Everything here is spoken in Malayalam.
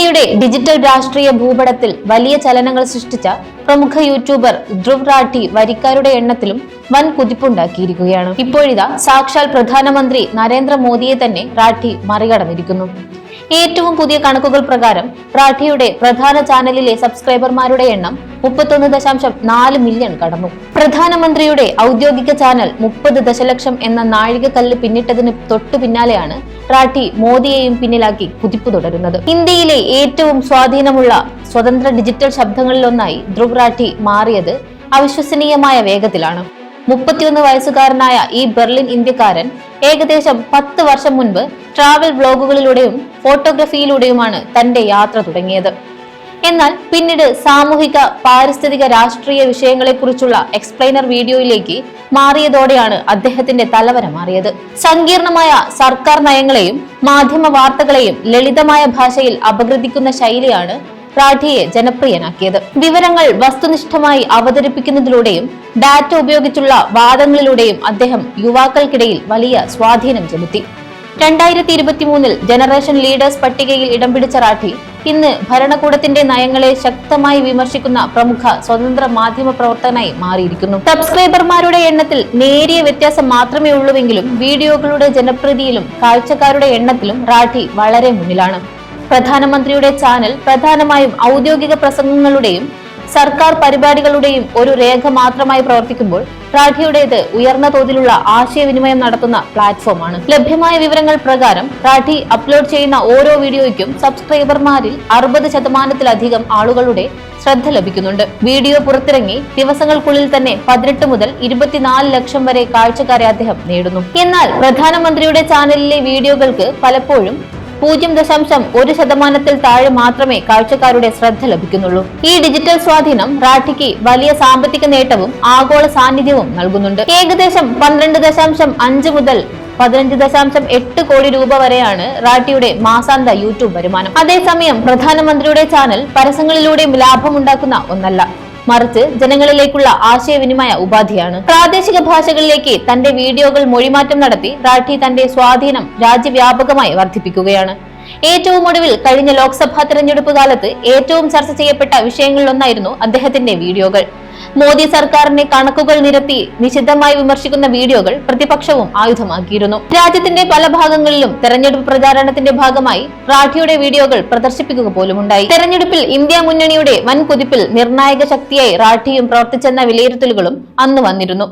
ഇന്ത്യയുടെ ഡിജിറ്റൽ രാഷ്ട്രീയ ഭൂപടത്തിൽ വലിയ ചലനങ്ങൾ സൃഷ്ടിച്ച പ്രമുഖ യൂട്യൂബർ ധ്രുവ് റാഠി വരിക്കാരുടെ എണ്ണത്തിലും വൻ കുതിപ്പുണ്ടാക്കിയിരിക്കുകയാണ്. ഇപ്പോഴിതാ സാക്ഷാൽ പ്രധാനമന്ത്രി നരേന്ദ്രമോദിയെ തന്നെ റാഠി മറികടന്നിരിക്കുന്നു. ഏറ്റവും പുതിയ കണക്കുകൾ പ്രകാരം റാഠിയുടെ പ്രധാന ചാനലിലെ സബ്സ്ക്രൈബർമാരുടെ എണ്ണം 31.4 മില്യൺ കടന്നു. പ്രധാനമന്ത്രിയുടെ ഔദ്യോഗിക ചാനൽ 30 ദശലക്ഷം എന്ന നാഴികക്കല്ല് പിന്നിട്ടതിന് തൊട്ടു പിന്നാലെയാണ് റാഠി മോദിയെയും പിന്നിലാക്കി കുതിപ്പ് തുടരുന്നത്. ഇന്ത്യയിലെ ഏറ്റവും സ്വാധീനമുള്ള സ്വതന്ത്ര ഡിജിറ്റൽ ശബ്ദങ്ങളിലൊന്നായി ധ്രുവ് റാഠി മാറിയത് അവിശ്വസനീയമായ വേഗത്തിലാണ്. 31 വയസ്സുകാരനായ ഈ ബെർലിൻ ഇന്ത്യക്കാരൻ ഏകദേശം 10 വർഷം മുൻപ് ട്രാവൽ വ്ലോഗുകളിലൂടെയും ഫോട്ടോഗ്രഫിയിലൂടെയുമാണ് തന്റെ യാത്ര തുടങ്ങിയത്. എന്നാൽ പിന്നീട് സാമൂഹിക, പാരിസ്ഥിതിക, രാഷ്ട്രീയ വിഷയങ്ങളെക്കുറിച്ചുള്ള എക്സ്പ്ലെയിനർ വീഡിയോയിലേക്ക് മാറിയതോടെയാണ് അദ്ദേഹത്തിന്റെ തലവര മാറിയത്. സങ്കീർണമായ സർക്കാർ നയങ്ങളെയും മാധ്യമ വാർത്തകളെയും ലളിതമായ ഭാഷയിൽ അപഗ്രഥിക്കുന്ന ശൈലിയാണ് റാഠിയെ ജനപ്രിയനാക്കിയത്. വിവരങ്ങൾ വസ്തുനിഷ്ഠമായി അവതരിപ്പിക്കുന്നതിലൂടെയും ഡാറ്റ ഉപയോഗിച്ചുള്ള വാദങ്ങളിലൂടെയും അദ്ദേഹം യുവാക്കൾക്കിടയിൽ വലിയ സ്വാധീനം ചെലുത്തി. 2023 ജനറേഷൻ ലീഡേഴ്സ് പട്ടികയിൽ ഇടം പിടിച്ച റാഠി ഇന്ന് ഭരണകൂടത്തിന്റെ നയങ്ങളെ ശക്തമായി വിമർശിക്കുന്ന പ്രമുഖ സ്വതന്ത്ര മാധ്യമ പ്രവർത്തകനായി മാറിയിരിക്കുന്നു. സബ്സ്ക്രൈബർമാരുടെ എണ്ണത്തിൽ നേരിയ വ്യത്യാസം മാത്രമേ ഉള്ളൂവെങ്കിലും വീഡിയോകളുടെ ജനപ്രീതിയിലും കാഴ്ചക്കാരുടെ എണ്ണത്തിലും റാഠി വളരെ മുന്നിലാണ്. പ്രധാനമന്ത്രിയുടെ ചാനൽ പ്രധാനമായും ഔദ്യോഗിക പ്രസംഗങ്ങളുടെയും സർക്കാർ പരിപാടികളുടെയും ഒരു രേഖ മാത്രമായി പ്രവർത്തിക്കുമ്പോൾ റാഠിയുടേത് ഉയർന്ന തോതിലുള്ള ആശയവിനിമയം നടത്തുന്ന പ്ലാറ്റ്ഫോമാണ്. ലഭ്യമായ വിവരങ്ങൾ പ്രകാരം റാഠി അപ്ലോഡ് ചെയ്യുന്ന ഓരോ വീഡിയോയ്ക്കും സബ്സ്ക്രൈബർമാരിൽ 60% ആളുകളുടെ ശ്രദ്ധ ലഭിക്കുന്നുണ്ട്. വീഡിയോ പുറത്തിറങ്ങി ദിവസങ്ങൾക്കുള്ളിൽ തന്നെ 18 മുതൽ 24 ലക്ഷം വരെ കാഴ്ചക്കാരെ അദ്ദേഹം നേടുന്നു. എന്നാൽ പ്രധാനമന്ത്രിയുടെ ചാനലിലെ വീഡിയോകൾക്ക് പലപ്പോഴും 0.1% താഴെ മാത്രമേ കാഴ്ചക്കാരുടെ ശ്രദ്ധ ലഭിക്കുന്നുള്ളൂ. ഈ ഡിജിറ്റൽ സ്വാധീനം റാഠിക്ക് വലിയ സാമ്പത്തിക നേട്ടവും ആഗോള സാന്നിധ്യവും നൽകുന്നുണ്ട്. ഏകദേശം 12.5 മുതൽ 15.8 കോടി രൂപ വരെയാണ് റാഠിയുടെ മാസാന്ത യൂട്യൂബ് വരുമാനം. അതേസമയം പ്രധാനമന്ത്രിയുടെ ചാനൽ പരസ്യങ്ങളിലൂടെയും ലാഭമുണ്ടാക്കുന്ന ഒന്നല്ല, മറിച്ച് ജനങ്ങളിലേക്കുള്ള ആശയവിനിമയ ഉപാധിയാണ്. പ്രാദേശിക ഭാഷകളിലേക്ക് തന്റെ വീഡിയോകൾ മൊഴിമാറ്റം നടത്തി റാഠി തന്റെ സ്വാധീനം രാജ്യവ്യാപകമായി വർദ്ധിപ്പിക്കുകയാണ്. ഏറ്റവും ഒടുവിൽ കഴിഞ്ഞ ലോക്സഭാ തെരഞ്ഞെടുപ്പ് കാലത്ത് ഏറ്റവും ചർച്ച ചെയ്യപ്പെട്ട വിഷയങ്ങളിലൊന്നായിരുന്നു അദ്ദേഹത്തിന്റെ വീഡിയോകൾ. മോദി സർക്കാരിന്റെ കണക്കുകൾ നിരത്തി നിശിതമായി വിമർശിക്കുന്ന വീഡിയോകൾ പ്രതിപക്ഷവും ആയുധമാക്കിയിരുന്നു. രാജ്യത്തിന്റെ പല ഭാഗങ്ങളിലും തെരഞ്ഞെടുപ്പ് പ്രചാരണത്തിന്റെ ഭാഗമായി റാഠിയുടെ വീഡിയോകൾ പ്രദർശിപ്പിക്കുക പോലുമുണ്ടായി. തെരഞ്ഞെടുപ്പിൽ ഇന്ത്യ മുന്നണിയുടെ വൻ കുതിപ്പിൽ നിർണായക ശക്തിയായി റാഠിയും പ്രവർത്തിച്ചെന്ന വിലയിരുത്തലുകളും അന്ന് വന്നിരുന്നു.